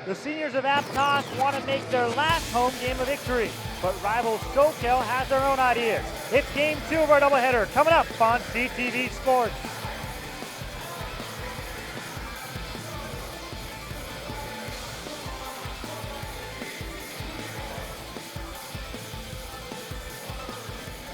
The seniors of Aptos want to make their last home game a victory, but rival Soquel has their own ideas. It's game 2 of our doubleheader coming up on CTV Sports.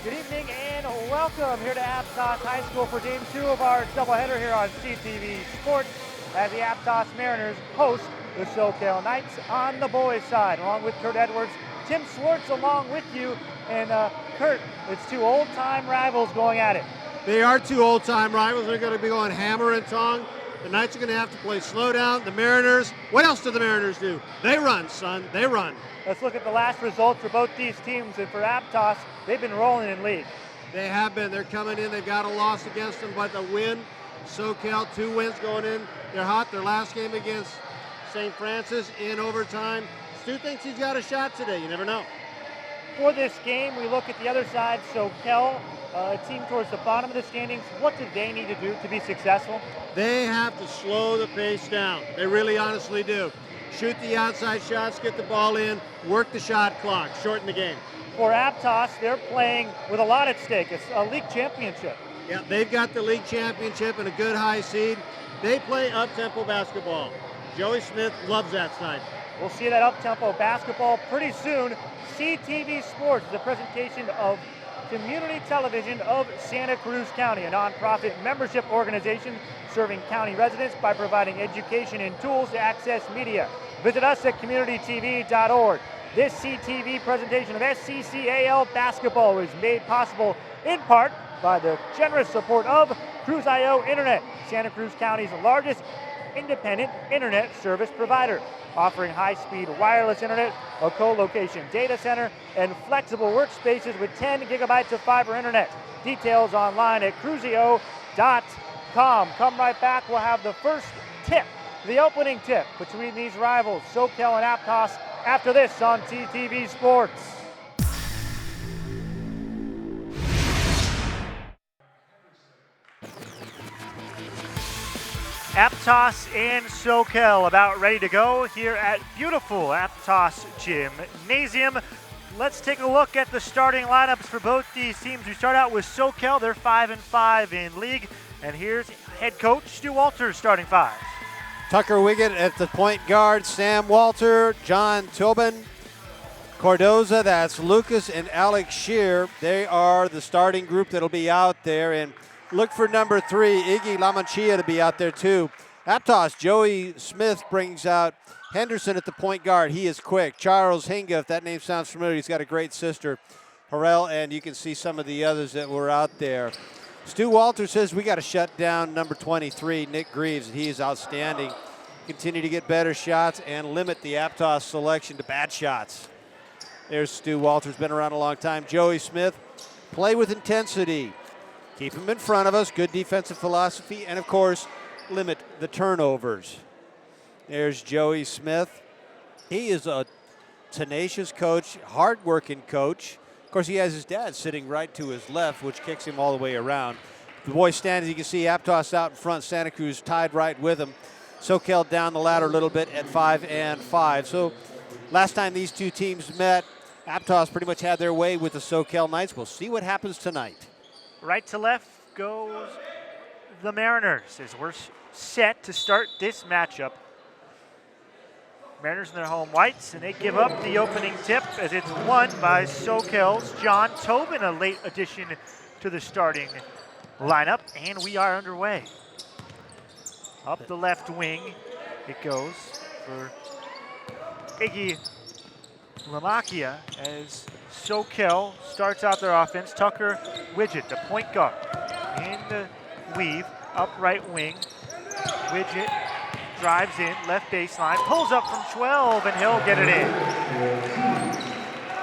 Good evening and welcome here to Aptos High School for game 2 of our doubleheader here on CTV Sports as the Aptos Mariners host the Soquel Knights on the boys' side. Along with Kurt Edwards, Tim Swartz along with you. And Kurt, it's two old-time rivals going at it. They are two old-time rivals. They're going to be going hammer and tong. The Knights are going to have to play slow down. The Mariners, what else do the Mariners do? They run, son. They run. Let's look at the last results for both these teams. And for Aptos, they've been rolling in league. They have been. They're coming in. They've got a loss against them, but a win. Soquel, 2 wins going in. They're hot. Their last game against St. Francis in overtime. Stu thinks he's got a shot today. You never know. For this game, we look at the other side. Soquel, a team towards the bottom of the standings. What do they need to do to be successful? They have to slow the pace down. They really honestly do. Shoot the outside shots, get the ball in, work the shot clock, shorten the game. For Aptos, they're playing with a lot at stake. It's a league championship. Yeah, they've got the league championship and a good high seed. They play up-tempo basketball. Joey Smith loves that side. We'll see that up-tempo basketball pretty soon. CTV Sports is a presentation of Community Television of Santa Cruz County, a nonprofit membership organization serving county residents by providing education and tools to access media. Visit us at communitytv.org. This CTV presentation of SCCAL basketball was made possible in part by the generous support of Cruz Internet, Santa Cruz County's largest independent internet service provider, offering high-speed wireless internet, a co-location data center, and flexible workspaces with 10 gigabytes of fiber internet. Details online at cruzio.com. Come right back. We'll have the first tip, the opening tip between these rivals, Soquel and Aptos, after this on CTV Sports. Aptos and Soquel about ready to go here at beautiful Aptos Gymnasium. Let's take a look at the starting lineups for both these teams. We start out with Soquel. They're 5-5 in league. And here's head coach Stu Walters starting 5. Tucker Wiggett at the point guard, Sam Walter, John Tobin, Cordoza, that's Lucas and Alex Shear. They are the starting group that'll be out there. And look for number 3, Iggy Lamanchia, to be out there too. Aptos, Joey Smith brings out Henderson at the point guard. He is quick. Charles Hinga, if that name sounds familiar, he's got a great sister, Harrell, and you can see some of the others that were out there. Stu Walter says we got to shut down number 23, Nick Greaves, and he is outstanding. Continue to get better shots and limit the Aptos selection to bad shots. There's Stu Walters, been around a long time. Joey Smith, play with intensity. Keep him in front of us, good defensive philosophy, and of course, limit the turnovers. There's Joey Smith. He is a tenacious coach, hard-working coach. Of course, he has his dad sitting right to his left, which kicks him all the way around. The boys stand, as you can see, Aptos out in front, Santa Cruz tied right with him. Soquel down the ladder a little bit at 5-5. So last time these two teams met, Aptos pretty much had their way with the Soquel Knights. We'll see what happens tonight. Right to left goes the Mariners as we're set to start this matchup. Mariners in their home whites, and they give up the opening tip as it's won by Soquel's John Tobin, a late addition to the starting lineup, and we are underway. Up the left wing it goes for Iggy Lamakia as Soquel starts out their offense. Tucker Widget, the point guard, in the weave, up right wing. Widget drives in, left baseline, pulls up from 12, and he'll get it in.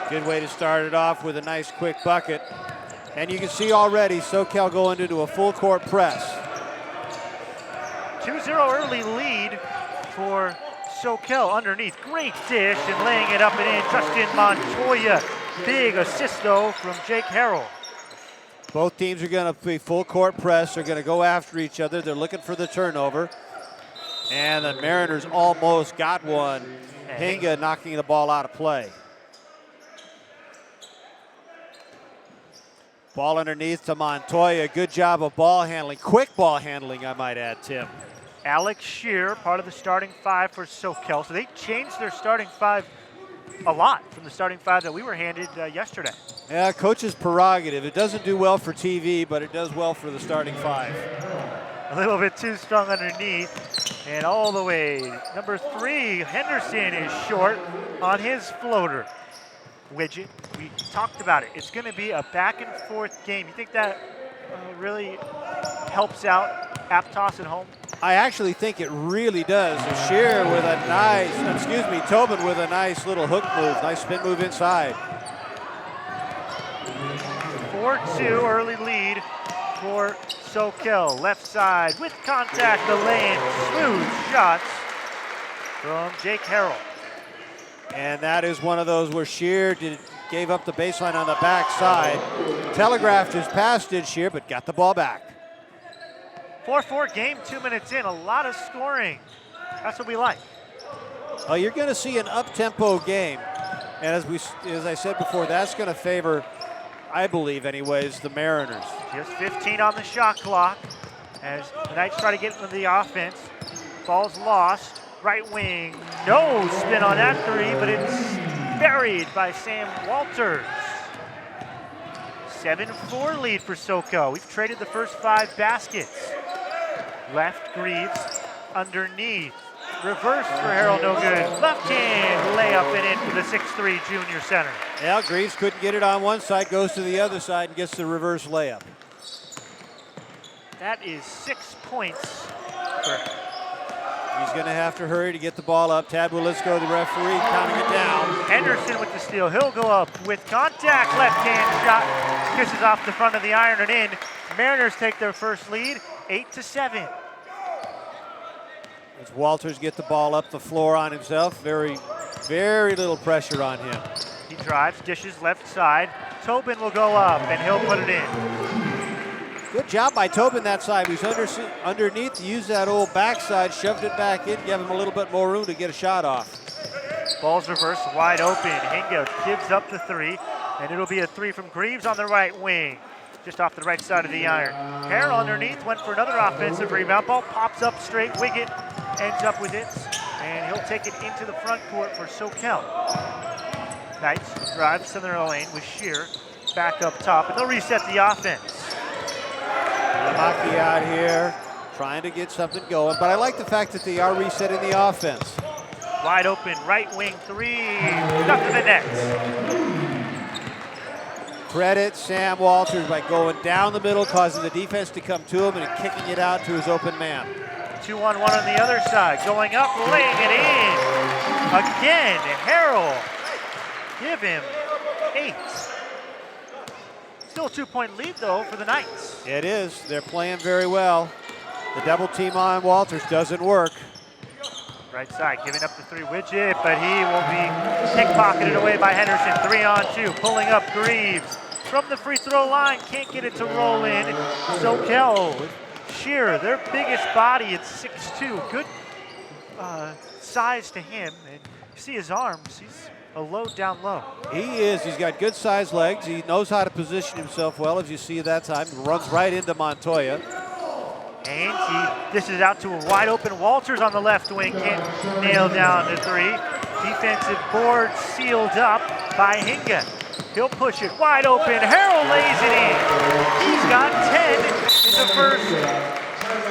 Good way to start it off with a nice quick bucket. And you can see already Soquel going into a full court press. 2-0 early lead for Soquel underneath. Great dish and laying it up and in. Justin Montoya. Big assist though from Jake Harrell. Both teams are going to be full court press. They're going to go after each other. They're looking for the turnover. And the Mariners almost got one. Hinga knocking the ball out of play. Ball underneath to Montoya. Good job of ball handling. Quick ball handling, I might add, Tim. Alex Shear, part of the starting five for Soquel. So they changed their starting five a lot from the starting five that we were handed yesterday. Yeah, coach's prerogative. It doesn't do well for TV, but it does well for the starting five. A little bit too strong underneath. And all the way, number 3, Henderson is short on his floater. Widget, we talked about it. It's going to be a back and forth game. You think that really helps out Aptos at home? I actually think it really does. Shear with a nice, Tobin with a nice little hook move, nice spin move inside. 4-2 early lead for Soquel. Left side with contact, the lane, smooth shots from Jake Harrell. And that is one of those where Shear gave up the baseline on the backside. Telegraphed his pass, did Shear, but got the ball back. 4-4 game, 2 minutes in, a lot of scoring. That's what we like. Oh, you're going to see an up-tempo game. And as I said before, that's going to favor, I believe anyways, the Mariners. Just 15 on the shot clock as the Knights try to get into the offense. Ball's lost. Right wing, no spin on that 3, but it's buried by Sam Walters. 7-4 lead for Soquel. We've traded the first 5 baskets. Left Greaves, underneath. Reverse for Harrell, no good. Left hand layup and in for the 6'3 junior center. Yeah, Greaves couldn't get it on one side, goes to the other side and gets the reverse layup. That is 6 points for He's going to have to hurry to get the ball up. Tad Willisco, the referee, counting it down. Henderson with the steal. He'll go up with contact. Left hand shot. Kisses off the front of the iron and in. Mariners take their first lead, 8-7. As Walters get the ball up the floor on himself. Very, very little pressure on him. He drives, dishes left side. Tobin will go up and he'll put it in. Good job by Tobin that side. He's underneath, used that old backside, shoved it back in, gave him a little bit more room to get a shot off. Ball's reversed, wide open. Hinga gives up the 3, and it'll be a 3 from Greaves on the right wing, just off the right side of the iron. Harrell underneath went for another offensive rebound. Ball pops up straight. Wiggett ends up with it, and he'll take it into the front court for Soquel. Knights drive center lane with Shear back up top, and they'll reset the offense. Maki out here trying to get something going, but I like the fact that they are resetting the offense. Wide open right wing 3, stuck to the net. Credit Sam Walters by going down the middle, causing the defense to come to him and kicking it out to his open man. 2-on-1 on the other side, going up, laying it in. Again, Harrell, give him 8. Still a 2-point lead, though, for the Knights. It is. They're playing very well. The double team on Walters doesn't work. Right side, giving up the 3 Widget, but he will be pickpocketed away by Henderson. 3-on-2, pulling up Greaves from the free throw line. Can't get it to roll in. Soquel, Shear, their biggest body at 6'2". Good size to him. And you see his arms. He's a low down low. He is. He's got good sized legs. He knows how to position himself well, as you see that time. Runs right into Montoya. And he dishes out to a wide open Walters on the left wing. Can't nail down the 3. Defensive board sealed up by Hinga. He'll push it wide open. Harrell lays it in. He's got 10 in the first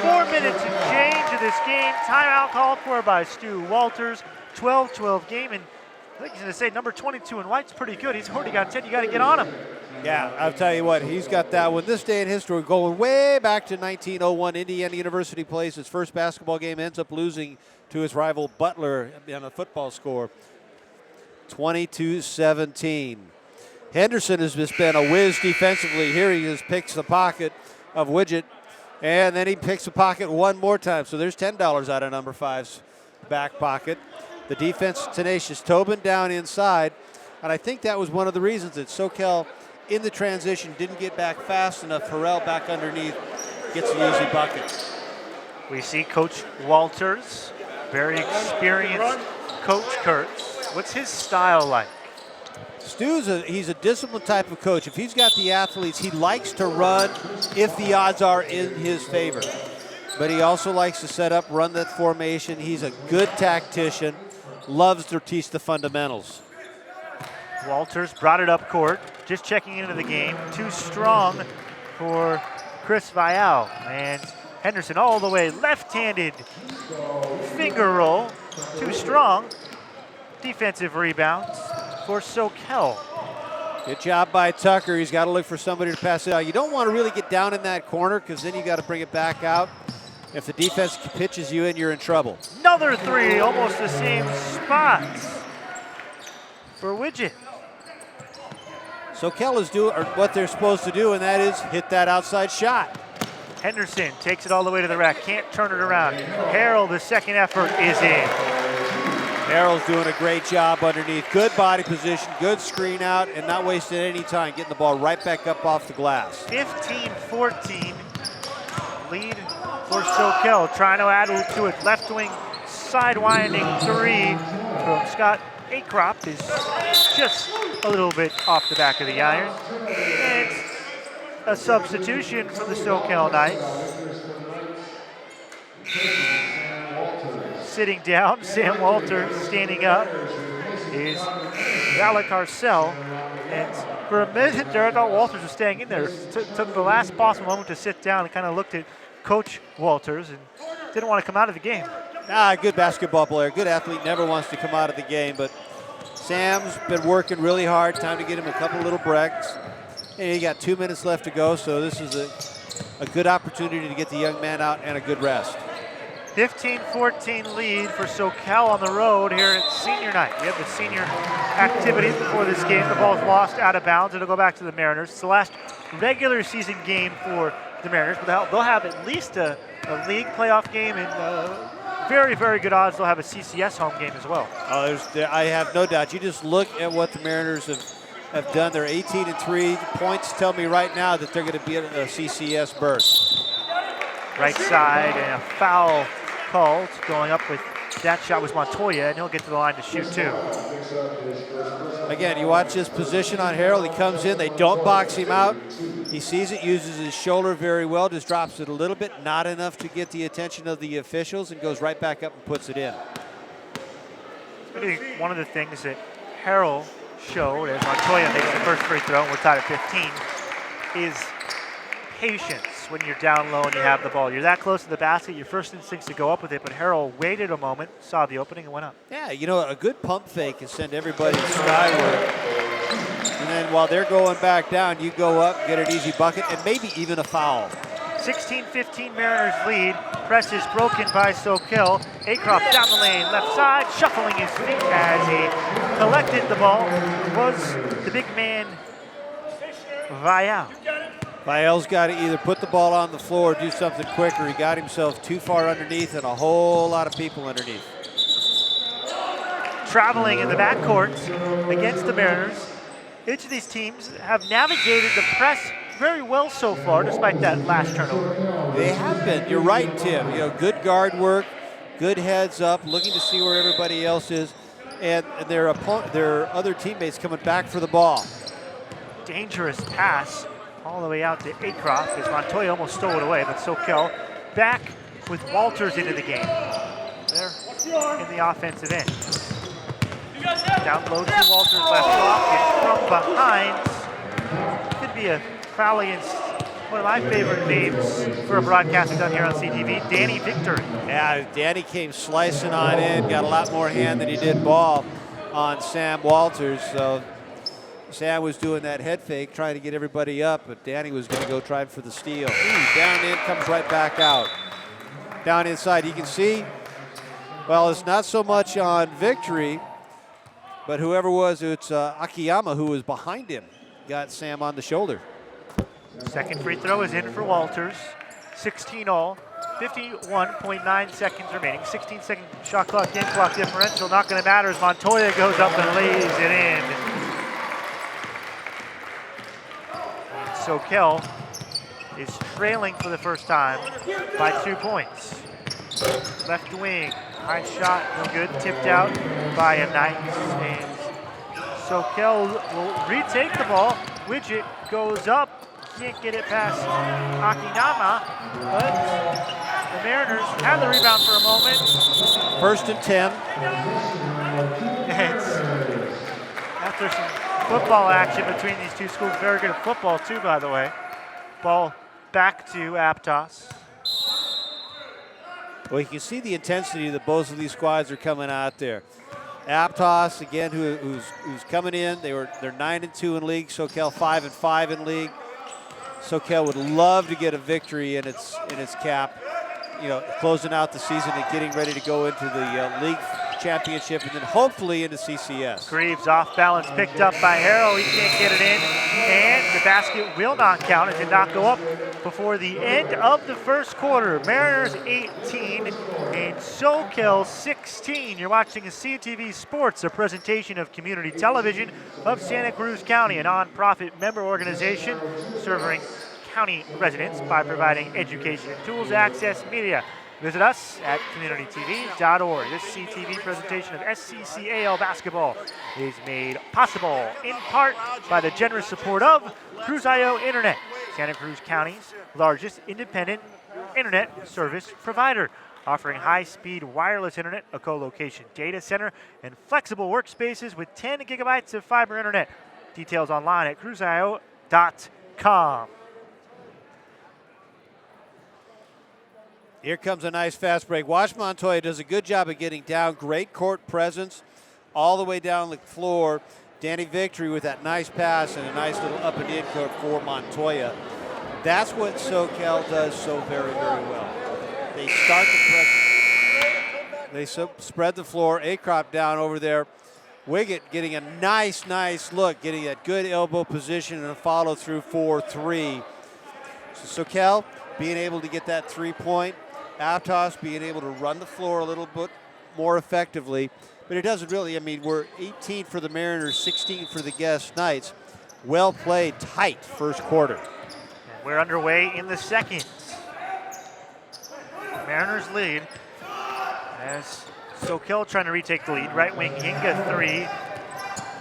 4 minutes and change of this game. Timeout called for by Stu Walters. 12-12 game. And I think he's going to say number 22 in white's pretty good. He's already got 10. You got to get on him. Yeah, I'll tell you what, he's got that one. This day in history, going way back to 1901, Indiana University plays his first basketball game, ends up losing to his rival Butler on a football score, 22-17. Henderson has just been a whiz defensively. Here he just picks the pocket of Widget, and then he picks the pocket one more time. So there's $10 out of number 5's back pocket. The defense tenacious. Tobin down inside, and I think that was one of the reasons that Soquel in the transition didn't get back fast enough. Harrell back underneath gets the easy bucket. We see Coach Walters, very experienced coach, Kurtz. What's his style like? He's a disciplined type of coach. If he's got the athletes, he likes to run if the odds are in his favor. But he also likes to set up, run that formation. He's a good tactician, loves to teach the fundamentals. Walters brought it up court, just checking into the game. Too strong for Chris Vial. And Henderson all the way, left-handed finger roll. Too strong. Defensive rebounds for Soquel. Good job by Tucker. He's got to look for somebody to pass it out. You don't want to really get down in that corner because then you got to bring it back out. If the defense pitches you in, you're in trouble. Another three, almost the same spots for Widget. Soquel is doing what they're supposed to do, and that is hit that outside shot. Henderson takes it all the way to the rack, can't turn it around. Harrell, the second effort is in. Harrell's doing a great job underneath. Good body position, good screen out, and not wasting any time getting the ball right back up off the glass. 15-14 lead for Soquel. Trying to add to it. Left wing sidewinding three from Scott Acrop is just a little bit off the back of the iron. And a substitution for the Soquel Knights. Sitting down, Sam Walters. Standing up is Alec Arcel. And for a minute there, I thought Walters was staying in there. Took the last possible moment to sit down and kind of looked at Coach Walters and didn't want to come out of the game. Good basketball player, good athlete, never wants to come out of the game, but Sam's been working really hard. Time to get him a couple little breaks. And he got 2 minutes left to go, so this is a good opportunity to get the young man out and a good rest. 15-14 lead for Soquel on the road here at senior night. We have the senior activities before this game. The ball's lost out of bounds. It'll go back to the Mariners. It's the last regular season game for the Mariners, but they'll have at least a league playoff game, and very, very good odds they'll have a CCS home game as well. I have no doubt. You just look at what the Mariners have done. They're 18-3. Points tell me right now that they're going to be in a CCS berth. Right side, and a foul called. Going up with that shot was Montoya, and he'll get to the line to shoot too. Again, you watch his position on Harrell. He comes in, they don't box him out. He sees it, uses his shoulder very well, just drops it a little bit, not enough to get the attention of the officials, and goes right back up and puts it in. I think one of the things that Harrell showed as Montoya makes the first free throw, and we're tied at 15, is patience when you're down low and you have the ball. You're that close to the basket, your first instinct's to go up with it, but Harrell waited a moment, saw the opening, and went up. Yeah, you know, a good pump fake can send everybody skyward. And then while they're going back down, you go up, get an easy bucket, and maybe even a foul. 16-15 Mariners lead. Press is broken by Soquel. Acroft down the lane, left side, shuffling his feet as he collected the ball. Was the big man Vial. Vial's got to either put the ball on the floor or do something quicker. He got himself too far underneath and a whole lot of people underneath. Traveling in the backcourt against the Mariners. Each of these teams have navigated the press very well so far, despite that last turnover. They have been. You're right, Tim. You know, good guard work, good heads up, looking to see where everybody else is, and their other teammates coming back for the ball. Dangerous pass all the way out to Acroft as Montoya almost stole it away, but Soquel back with Walters into the game. They're in the offensive end. Down low to Walters, left block, and from behind. Could be a foul against one of my favorite names for a broadcaster done here on CTV, Danny Victory. Yeah, Danny came slicing on in, got a lot more hand than he did ball on Sam Walters. So Sam was doing that head fake, trying to get everybody up, but Danny was going to go try for the steal. Down in, comes right back out. Down inside, you can see, well, it's not so much on Victory, but whoever was, it's Akiyama who was behind him, got Sam on the shoulder. Second free throw is in for Walters. 16 all, 51.9 seconds remaining. 16-second shot clock, game clock differential, not going to matter as Montoya goes up and lays it in. Soquel is trailing for the first time by 2 points. Left wing, high shot, no good. Tipped out by a Knights. And Soquel will retake the ball. Widget goes up. Can't get it past Akinama, but the Mariners have the rebound for a moment. 1st and 10. And after some football action between these two schools, very good at football too, by the way. Ball back to Aptos. Well, you can see the intensity that both of these squads are coming out there. Aptos, again, who's coming in. They're 9-2 in league. Soquel 5-5 in league. Soquel would love to get a victory in its cap, you know, closing out the season and getting ready to go into the league championship and then hopefully into CCS. Greaves off balance, picked up by Harrow. He can't get it in, and the basket will not count. It did not go up before the end of the first quarter. Mariners 18 and Soquel 16. You're watching CTV Sports, a presentation of Community Television of Santa Cruz County, a nonprofit member organization serving county residents by providing education, tools, access, media. Visit us at communitytv.org. This CTV presentation of SCCAL basketball is made possible in part by the generous support of Cruz.io Internet, Santa Cruz County's largest independent internet service provider, offering high-speed wireless internet, a co-location data center, and flexible workspaces with 10 gigabytes of fiber internet. Details online at cruzio.com. Here comes a nice fast break. Watch Montoya does a good job of getting down. Great court presence all the way down the floor. Danny Victory with that nice pass and a nice little up and in court for Montoya. That's what Soquel does so very, very well. They start the press. They spread the floor. Acrop down over there. Wiggett getting a nice look, getting that good elbow position and a follow through 4-3. So Soquel being able to get that 3-point. Aptos being able to run the floor a little bit more effectively. But it doesn't really, I mean, we're 18 for the Mariners, 16 for the guest Knights. Well played, tight first quarter. And we're underway in the second. Mariners lead as Soquel trying to retake the lead. Right wing, Hinga 3.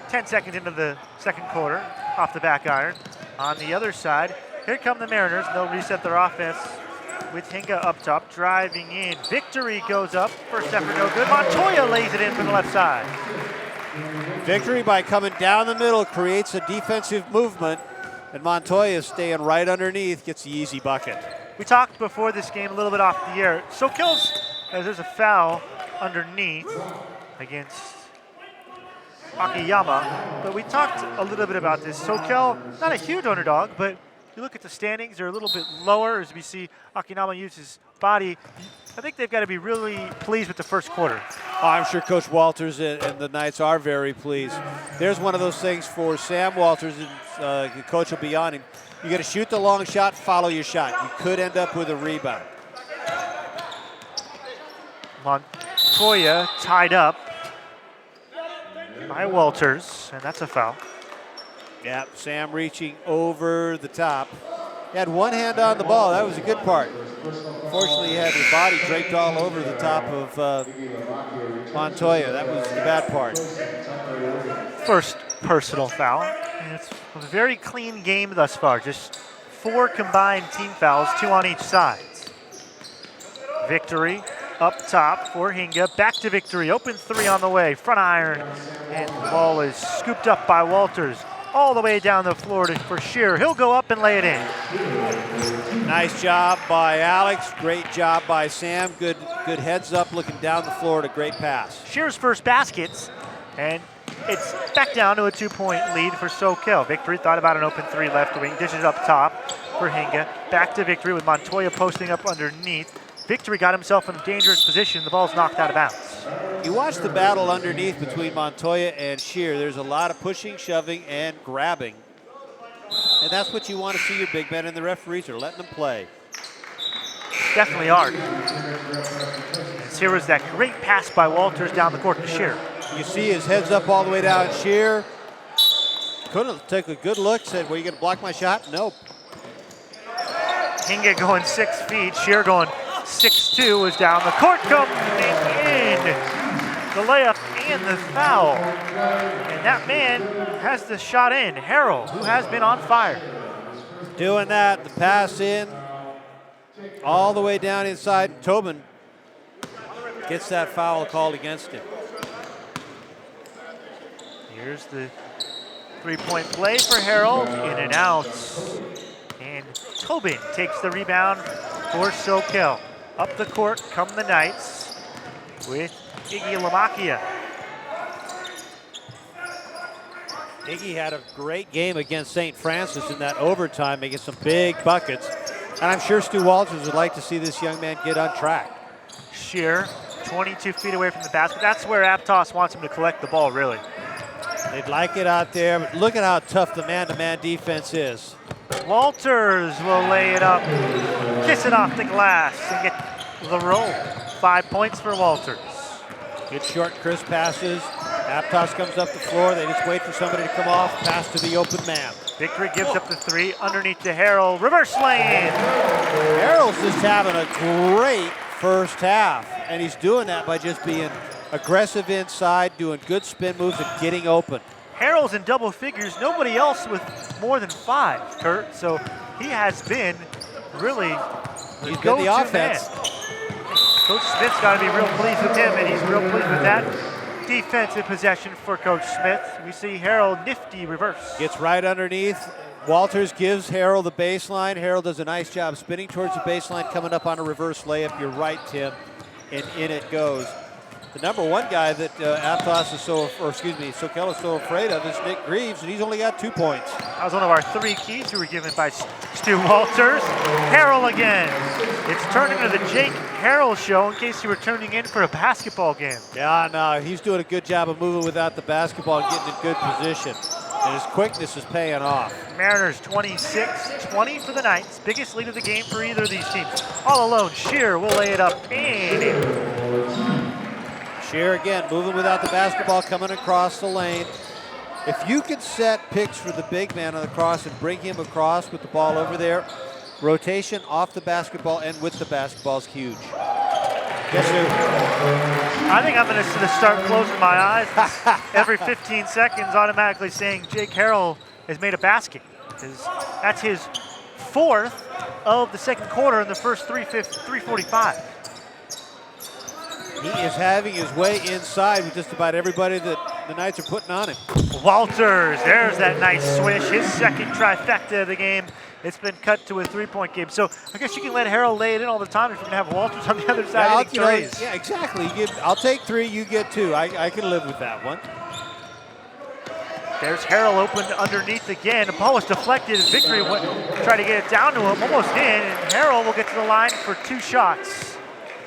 10 seconds into the second quarter, off the back iron. On the other side, here come the Mariners. They'll reset their offense with Hinga up top, driving in. Victory goes up. First effort no good. Montoya lays it in from the left side. Victory by coming down the middle creates a defensive movement, and Montoya staying right underneath gets the easy bucket. We talked before this game a little bit off the air. Soquel's, there's a foul underneath against Akiyama, but we talked a little bit about this. Soquel, not a huge underdog, but you look at the standings, they're a little bit lower as we see Akiyama use his body. I think they've got to be really pleased with the first quarter. Oh, I'm sure Coach Walters and the Knights are very pleased. There's one of those things for Sam Walters, and the coach will be on him. You got to shoot the long shot, follow your shot. You could end up with a rebound. Montoya tied up by Walters, and that's a foul. Yeah, Sam reaching over the top. He had one hand on the ball. That was a good part. Unfortunately, he had his body draped all over the top of Montoya. That was the bad part. First personal foul. And it's a very clean game thus far. Just 4 combined team fouls, 2 on each side. Victory up top for Hinga. Back to Victory. Open 3 on the way. Front iron. And the ball is scooped up by Walters. All the way down the floor for Shearer. He'll go up and lay it in. Nice job by Alex. Great job by Sam. Good heads up looking down the floor to great pass. Shearer's first baskets, and it's back down to a 2-point lead for Soquel. Victory thought about an open 3 left wing. Dishes up top for Hinga. Back to Victory with Montoya posting up underneath. Victory got himself in a dangerous position. The ball's knocked out of bounds. You watch the battle underneath between Montoya and Shearer. There's a lot of pushing, shoving, and grabbing. And that's what you want to see your big men, and the referees are letting them play. Definitely are. And here was that great pass by Walters down the court to Shearer. You see his heads up all the way down. Shearer couldn't take a good look, said, "Were you going to block my shot?" Nope. Hinga going 6 feet, Shearer going 6-2 is down the court, coming in. The layup and the foul. And that man has the shot in, Harrell, who has been on fire. Doing that, the pass in, all the way down inside. Tobin gets that foul called against him. Here's the three-point play for Harrell, in and out. And Tobin takes the rebound for Soquel. Up the court come the Knights with Iggy Lamakia. Iggy had a great game against St. Francis in that overtime, making some big buckets. And I'm sure Stu Walters would like to see this young man get on track. Shear, 22 feet away from the basket. That's where Aptos wants him to collect the ball, really. They'd like it out there, but look at how tough the man-to-man defense is. Walters will lay it up, kiss it off the glass, and get the roll. 5 points for Walters. Good short, crisp passes. Aptos comes up the floor. They just wait for somebody to come off, pass to the open man. Victory gives up the three, underneath to Harrell, reverse lane. Harrell's just having a great first half, and he's doing that by just being aggressive inside, doing good spin moves, and getting open. Harrell's in double figures, nobody else with more than 5, Kurt. So he has been really He's been the offense. Man. Coach Smith's got to be real pleased with him, and he's real pleased with that defensive possession for Coach Smith. We see Harrell nifty reverse. Gets right underneath. Walters gives Harrell the baseline. Harrell does a nice job spinning towards the baseline, coming up on a reverse layup. You're right, Tim, and in it goes. The number one guy that Aptos is Soquel is so afraid of is Nick Greaves, and he's only got 2 points. That was one of our 3 keys we were given by Stu Walters. Harrell again. It's turned into the Jake Harrell show in case you were tuning in for a basketball game. Yeah, no, he's doing a good job of moving without the basketball and getting in good position. And his quickness is paying off. Mariners 26-20 for the Knights. Biggest lead of the game for either of these teams. All alone, Shear will lay it up and in. Shear again, moving without the basketball, coming across the lane. If you can set picks for the big man on the cross and bring him across with the ball over there, rotation off the basketball and with the basketball is huge. Guess who? I think I'm going to start closing my eyes every 15 seconds, automatically saying Jake Harrell has made a basket. That's his 4th of the second quarter in the first 3:45. He is having his way inside with just about everybody that the Knights are putting on him. Walters, there's that nice swish, his second trifecta of the game. It's been cut to a 3-point game. So I guess you can let Harrell lay it in all the time if you're going to have Walters on the other side. Yeah, exactly. I'll take 3, you get 2. I can live with that one. There's Harrell open underneath again. The ball was deflected. Victory tried to get it down to him, almost in, and Harrell will get to the line for 2 shots.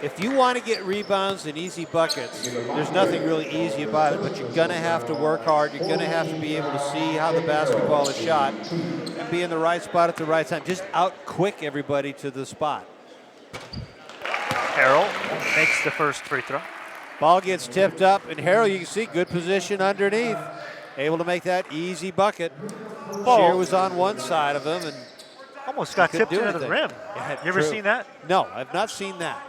If you want to get rebounds and easy buckets, there's nothing really easy about it, but you're going to have to work hard. You're going to have to be able to see how the basketball is shot and be in the right spot at the right time. Just out-quick everybody to the spot. Harrell makes the first free throw. Ball gets tipped up, and Harrell, you can see, good position underneath. Able to make that easy bucket. Shear was on one side of him, and almost got tipped into the rim. Yeah, you ever seen that? No, I've not seen that.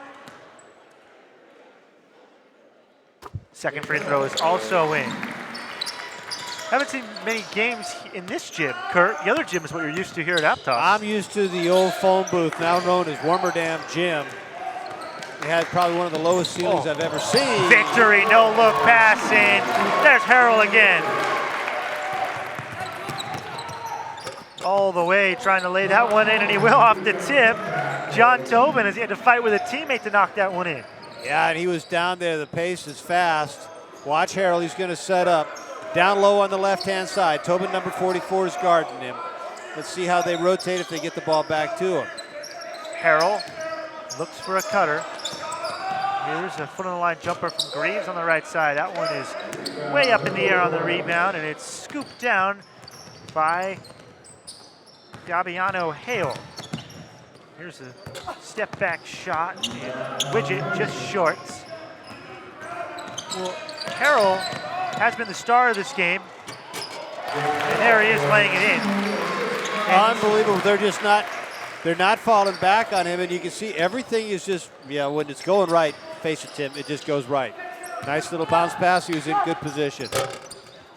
Second free throw is also in. Haven't seen many games in this gym, Kurt. The other gym is what you're used to here at Aptos. I'm used to the old phone booth, now known as Warmerdam Gym. It had probably one of the lowest ceilings I've ever seen. Victory, no look pass in. There's Harrell again. All the way trying to lay that one in, and he will off the tip. John Tobin has had to fight with a teammate to knock that one in. Yeah, and he was down there. The pace is fast. Watch Harrell. He's going to set up. Down low on the left-hand side. Tobin, number 44, is guarding him. Let's see how they rotate if they get the ball back to him. Harrell looks for a cutter. Here's a foot-on-the-line jumper from Greaves on the right side. That one is way up in the air on the rebound, and it's scooped down by Gabiano Hale. Here's a step-back shot, and Widget just shorts. Well, Harrell has been the star of this game, and there he is laying it in. Unbelievable. They're just not They're not falling back on him, and you can see everything is just, when it's going right, face it, Tim, it just goes right. Nice little bounce pass. He was in good position.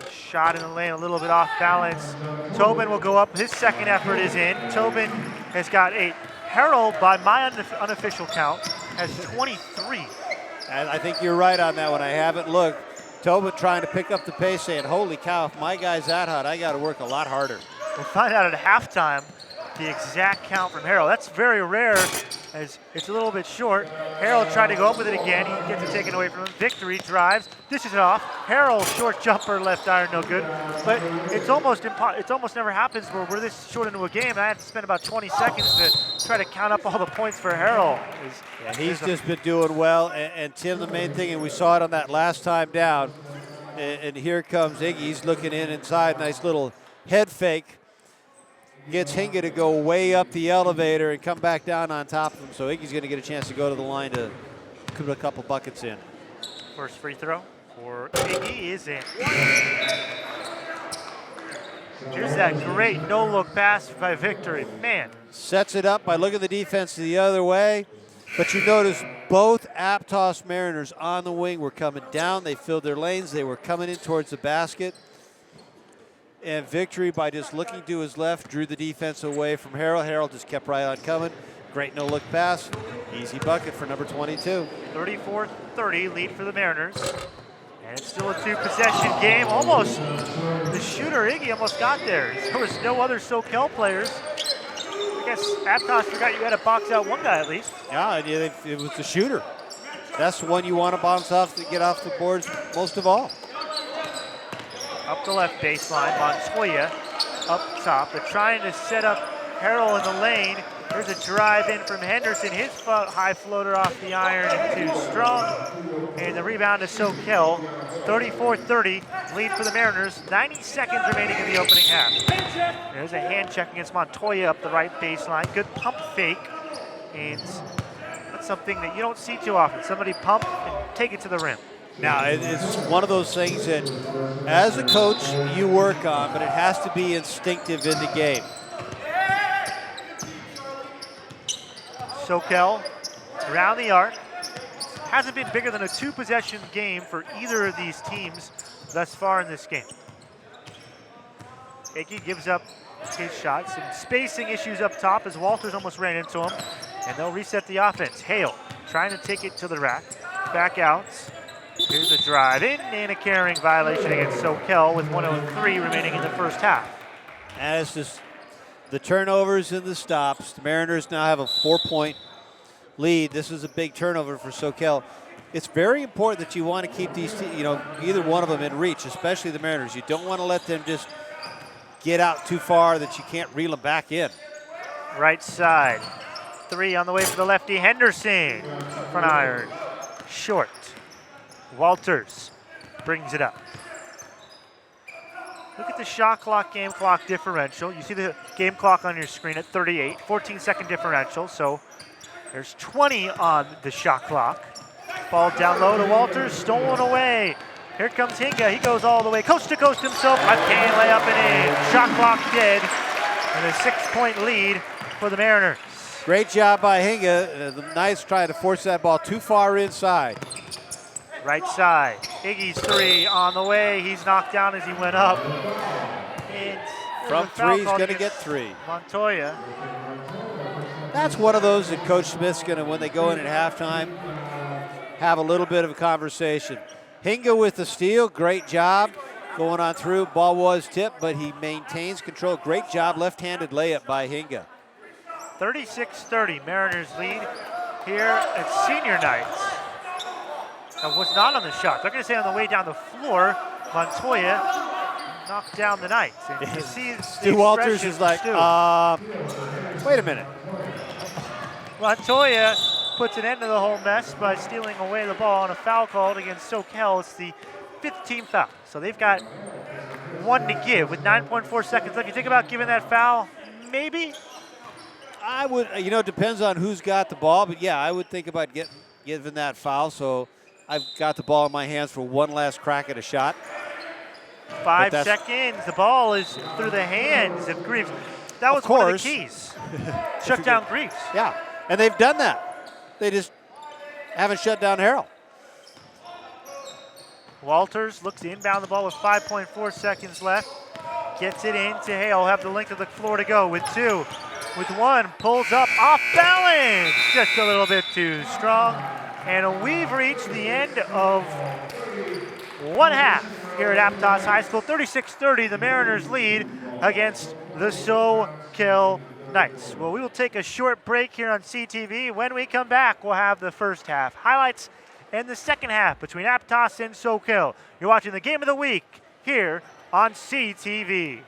Shot in the lane, a little bit off balance. Tobin will go up. His second effort is in. Tobin has got 8. Harrell, by my unofficial count, has 23. And I think you're right on that one. I haven't looked. Tobin trying to pick up the pace, saying, holy cow, if my guy's that hot, I got to work a lot harder. We'll find out at halftime the exact count from Harrell. That's very rare, as it's a little bit short. Harrell tried to go up with it again. He gets it taken away from him. Victory drives, dishes it off. Harrell, short jumper, left iron, no good. But it's almost never happens where we're this short into a game, and I have to spend about 20 seconds to try to count up all the points for Harrell. He's just been doing well, and Tim, the main thing, and we saw it on that last time down, and here comes Iggy. He's looking inside, nice little head fake. Gets Hinga to go way up the elevator and come back down on top of him. So Iggy's going to get a chance to go to the line to put a couple buckets in. First free throw for Iggy is in. Here's that great no-look pass by Victory. Man. Sets it up by looking the defense the other way. But you notice both Aptos Mariners on the wing were coming down. They filled their lanes. They were coming in towards the basket. And Victory, by just looking to his left, drew the defense away from Harrell. Harrell just kept right on coming. Great no-look pass. Easy bucket for number 22. 34-30 lead for the Mariners. And it's still a 2-possession game. Almost, the shooter, Iggy, almost got there. There was no other Soquel players. I guess Aptos forgot you had to box out one guy at least. Yeah, and it was the shooter. That's the one you want to bounce off to get off the boards most of all. Up the left baseline, Montoya up top. They're trying to set up Harrell in the lane. There's a drive in from Henderson. His high floater off the iron and too strong. And the rebound to Soquel. 34-30, lead for the Mariners. 90 seconds remaining in the opening half. There's a hand check against Montoya up the right baseline. Good pump fake. And that's something that you don't see too often. Somebody pump and take it to the rim. Now, it's one of those things that, as a coach, you work on, but it has to be instinctive in the game. Soquel around the arc. Hasn't been bigger than a 2-possession game for either of these teams thus far in this game. Iggy gives up his shot. Some spacing issues up top as Walters almost ran into him. And they'll reset the offense. Hale trying to take it to the rack. Back out. Here's a drive in and a carrying violation against Soquel with 1:03 remaining in the first half. And it's just the turnovers and the stops. The Mariners now have a 4-point lead. This is a big turnover for Soquel. It's very important that you want to keep these, either one of them in reach, especially the Mariners. You don't want to let them just get out too far that you can't reel them back in. Right side. 3 on the way for the lefty. Henderson. Front iron. Short. Walters brings it up. Look at the shot clock, game clock differential. You see the game clock on your screen at 38, 14-second differential. So there's 20 on the shot clock. Ball down low to Walters, stolen away. Here comes Hinga. He goes all the way, coast to coast himself. Left hand layup and in. Shot clock dead. And a 6-point lead for the Mariners. Great job by Hinga. The Knights trying to force that ball too far inside. Right side. Iggy's 3 on the way. He's knocked down as he went up. And from 3, he's going to get 3. Montoya. That's one of those that Coach Smith's going to, when they go in at halftime, have a little bit of a conversation. Hinga with the steal. Great job going on through. Ball was tipped, but he maintains control. Great job. Left-handed layup by Hinga. 36-30. Mariners lead here at Senior Knights. Was not on the shot. They're going to say on the way down the floor, Montoya knocked down the Knights. And you see Stu Walters is like, wait a minute. Montoya puts an end to the whole mess by stealing away the ball on a foul called against Soquel. It's the 5th team foul. So they've got 1 to give with 9.4 seconds left. You think about giving that foul? Maybe? I would, it depends on who's got the ball. But, yeah, I would think about giving that foul. So I've got the ball in my hands for one last crack at a shot. 5 seconds. The ball is through the hands of Greaves. That was one of the course. keys. Shut down Greaves. Yeah, and they've done that. They just haven't shut down Harrell. Walters looks to inbound the ball with 5.4 seconds left. Gets it in to Hale. Have the length of the floor to go with 2. With 1, pulls up off balance. Just a little bit too strong. And we've reached the end of one half here at Aptos High School. 36-30, the Mariners lead against the Soquel Knights. Well, we will take a short break here on CTV. When we come back, we'll have the first half highlights and the second half between Aptos and Soquel. You're watching the Game of the Week here on CTV.